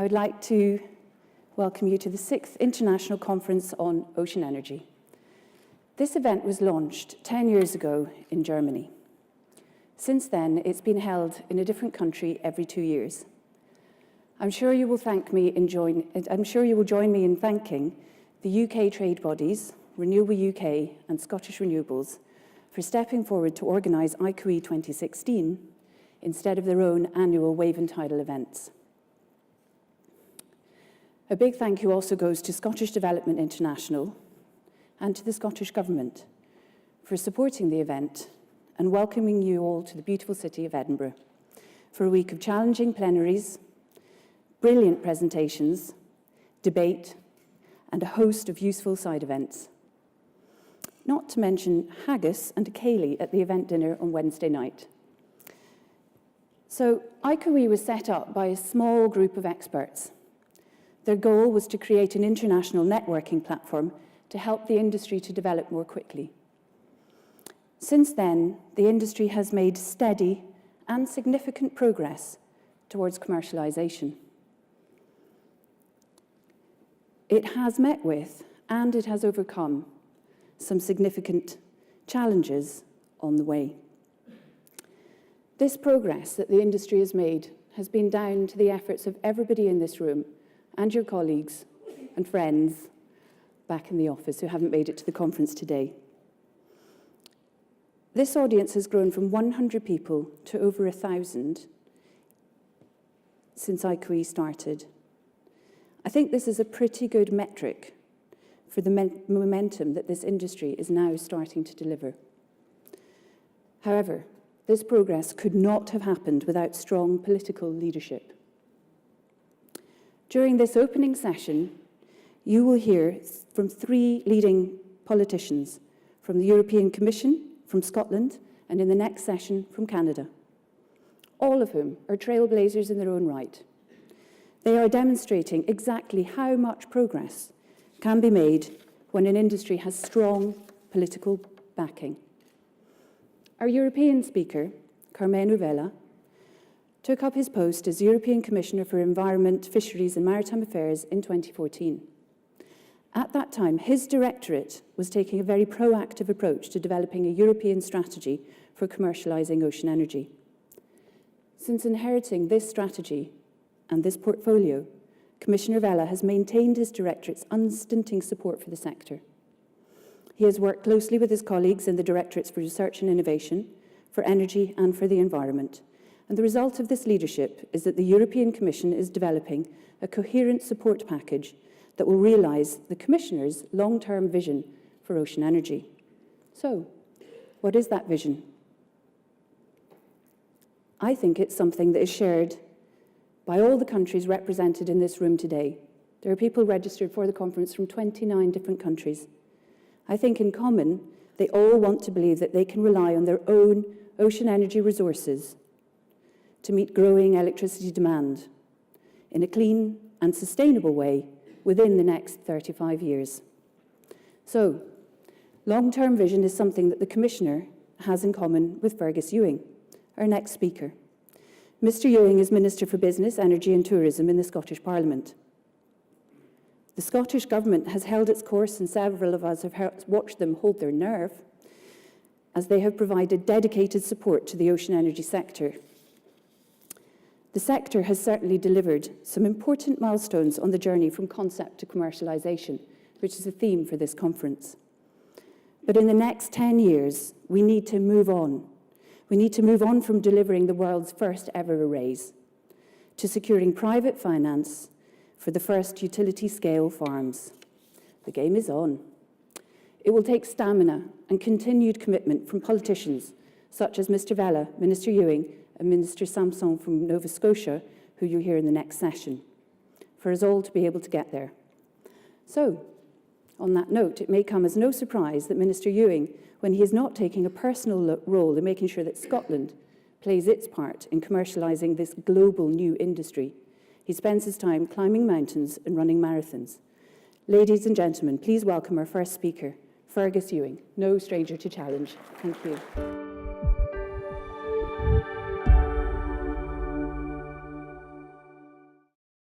I would like to welcome you to the 6th International Conference on Ocean Energy. This event was launched 10 years ago in Germany. Since then, it's been held in a different country every 2 years. I'm sure you will join me in thanking the UK trade bodies, Renewable UK and Scottish Renewables, for stepping forward to organise ICOE 2016 instead of their own annual wave and tidal events. A big thank you also goes to Scottish Development International and to the Scottish Government for supporting the event and welcoming you all to the beautiful city of Edinburgh for a week of challenging plenaries, brilliant presentations, debate, and a host of useful side events. Not to mention haggis and a ceilidh at the event dinner on Wednesday night. So ICOE was set up by a small group of experts. Their goal was to create an international networking platform to help the industry to develop more quickly. Since then, the industry has made steady and significant progress towards commercialisation. It has met with, and it has overcome, some significant challenges on the way. This progress that the industry has made has been down to the efforts of everybody in this room and your colleagues and friends back in the office who haven't made it to the conference today. This audience has grown from 100 people to over 1,000 since ICOE started. I think this is a pretty good metric for the momentum that this industry is now starting to deliver. However, this progress could not have happened without strong political leadership. During this opening session, you will hear from 3 leading politicians from the European Commission, from Scotland, and in the next session from Canada, all of whom are trailblazers in their own right. They are demonstrating exactly how much progress can be made when an industry has strong political backing. Our European speaker, Carmenu Vella, took up his post as European Commissioner for Environment, Fisheries and Maritime Affairs in 2014. At that time, his directorate was taking a very proactive approach to developing a European strategy for commercialising ocean energy. Since inheriting this strategy and this portfolio, Commissioner Vella has maintained his directorate's unstinting support for the sector. He has worked closely with his colleagues in the Directorates for Research and Innovation, for Energy and for the Environment. And the result of this leadership is that the European Commission is developing a coherent support package that will realise the Commissioner's long-term vision for ocean energy. So, what is that vision? I think it's something that is shared by all the countries represented in this room today. There are people registered for the conference from 29 different countries. I think in common, they all want to believe that they can rely on their own ocean energy resources to meet growing electricity demand in a clean and sustainable way within the next 35 years. So, long-term vision is something that the Commissioner has in common with Fergus Ewing, our next speaker. Mr. Ewing is Minister for Business, Energy and Tourism in the Scottish Parliament. The Scottish Government has held its course and several of us have watched them hold their nerve as they have provided dedicated support to the ocean energy sector. The sector has certainly delivered some important milestones on the journey from concept to commercialisation, which is a theme for this conference. But in the next 10 years, we need to move on. We need to move on from delivering the world's first ever arrays to securing private finance for the first utility-scale farms. The game is on. It will take stamina and continued commitment from politicians such as Mr. Vella, Minister Ewing, and Minister Samson from Nova Scotia, who you'll hear in the next session, for us all to be able to get there. So, on that note, it may come as no surprise that Minister Ewing, when he is not taking a personal role in making sure that Scotland plays its part in commercialising this global new industry, he spends his time climbing mountains and running marathons. Ladies and gentlemen, please welcome our first speaker, Fergus Ewing, no stranger to challenge. Thank you.